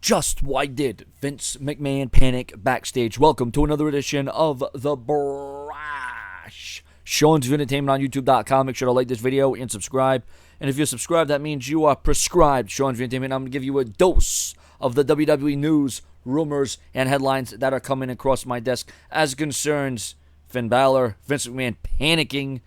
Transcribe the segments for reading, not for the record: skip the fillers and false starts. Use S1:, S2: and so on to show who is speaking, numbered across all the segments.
S1: Just why did Vince McMahon panic backstage? Welcome to another edition of The Brash. Sean's View Entertainment on YouTube.com. Make sure to like this video and subscribe. And if you're subscribed, that means you are prescribed Sean's View Entertainment. I'm going to give you a dose of the WWE news, rumors, and headlines that are coming across my desk as concerns Finn Balor, Vince McMahon panicking,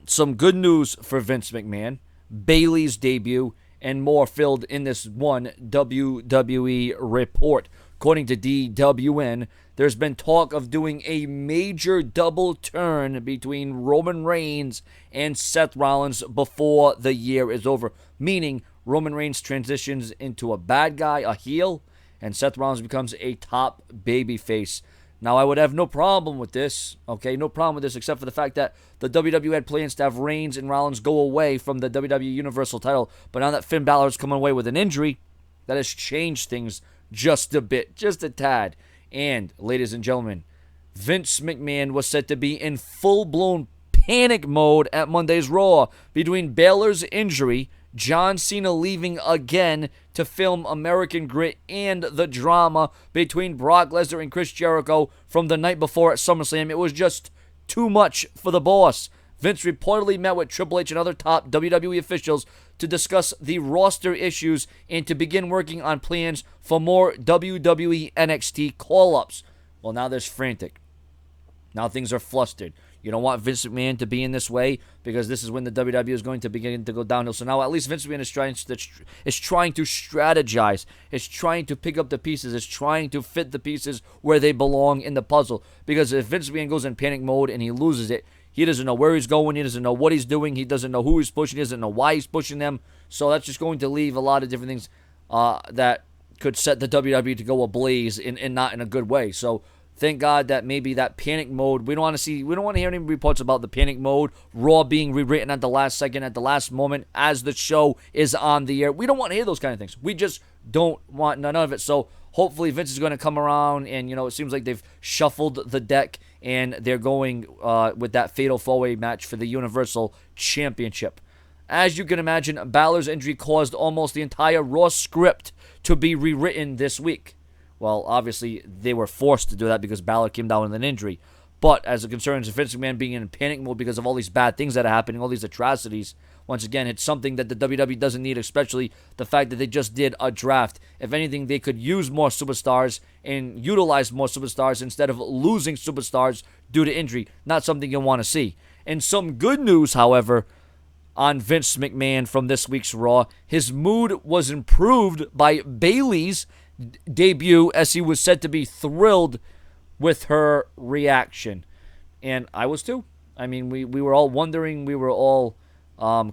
S1: some good news for Vince McMahon, Bayley's debut, and more filled in this one WWE report. According to DWN, there's been talk of doing a major double turn between Roman Reigns and Seth Rollins before the year is over, meaning Roman Reigns transitions into a bad guy, a heel, and Seth Rollins becomes a top babyface. Now, I would have no problem with this, no problem with this, except for the fact that the WWE had plans to have Reigns and Rollins go away from the WWE Universal title, but now that Finn Balor is coming away with an injury, that has changed things just a bit, just a tad. And, ladies and gentlemen, Vince McMahon was said to be in full-blown panic mode at Monday's Raw between Balor's injury, John Cena leaving again to film American Grit, and the drama between Brock Lesnar and Chris Jericho from the night before at SummerSlam. It was just too much for the boss. Vince reportedly met with Triple H and other top WWE officials to discuss the roster issues and to begin working on plans for more WWE NXT call-ups. Well, now there's frantic. Now things are flustered. You don't want Vince McMahon to be in this way because this is when the WWE is going to begin to go downhill. So now at least Vince McMahon is trying to strategize. It's trying to pick up the pieces. It's trying to fit the pieces where they belong in the puzzle. Because if Vince McMahon goes in panic mode and he loses it, he doesn't know where he's going. He doesn't know what he's doing. He doesn't know who he's pushing. He doesn't know why he's pushing them. So that's just going to leave a lot of different things that could set the WWE to go ablaze and not in a good way. So thank God that maybe that panic mode, we don't want to hear any reports about the panic mode, Raw being rewritten at the last second, at the last moment, as the show is on the air. We don't want to hear those kind of things. We just don't want none of it. So hopefully Vince is going to come around and, it seems like they've shuffled the deck and they're going with that fatal four-way match for the Universal Championship. As you can imagine, Balor's injury caused almost the entire Raw script to be rewritten this week. Well, obviously, they were forced to do that because Balor came down with an injury. But as it concerns Vince McMahon being in panic mode because of all these bad things that are happening, all these atrocities, once again, it's something that the WWE doesn't need, especially the fact that they just did a draft. If anything, they could use more superstars and utilize more superstars instead of losing superstars due to injury. Not something you want to see. And some good news, however, on Vince McMahon from this week's Raw, his mood was improved by Bayley's debut, as he was said to be thrilled with her reaction. And I was too. I mean, we were all wondering, we were all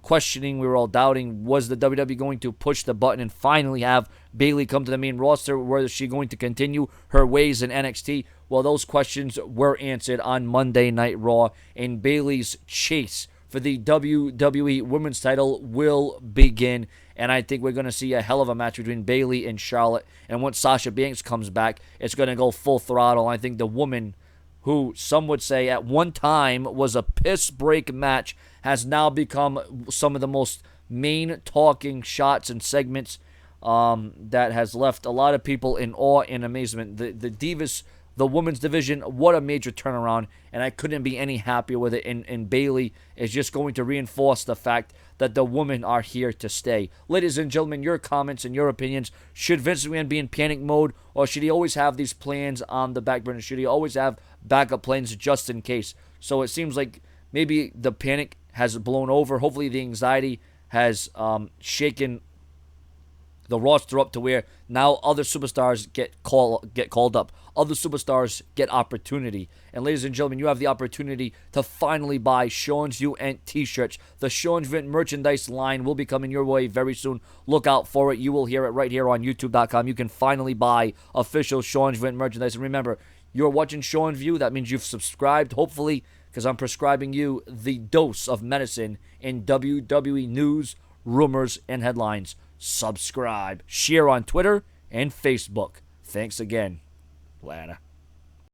S1: questioning, we were all doubting, was the WWE going to push the button and finally have Bayley come to the main roster? Was she going to continue her ways in NXT? Well, those questions were answered on Monday Night Raw, and Bayley's chase for the WWE Women's title will begin. And I think we're going to see a hell of a match between Bayley and Charlotte. And once Sasha Banks comes back, it's going to go full throttle. I think the woman who some would say at one time was a piss break match has now become some of the most main talking shots and segments that has left a lot of people in awe and amazement. The Divas, the women's division, what a major turnaround, and I couldn't be any happier with it. And Bayley is just going to reinforce the fact that the women are here to stay. Ladies and gentlemen, your comments and your opinions. Should Vince McMahon be in panic mode, or should he always have these plans on the back burner? Should he always have backup plans just in case? So it seems like maybe the panic has blown over. Hopefully the anxiety has shaken the roster up to where now other superstars get called up. Other superstars get opportunity. And ladies and gentlemen, you have the opportunity to finally buy Sean's View t-shirts. The Sean's View merchandise line will be coming your way very soon. Look out for it. You will hear it right here on YouTube.com. You can finally buy official Sean's View merchandise. And remember, you're watching Sean's View. That means you've subscribed, hopefully, because I'm prescribing you the dose of medicine in WWE news, rumors, and headlines. Subscribe. Share on Twitter and Facebook. Thanks again. Later.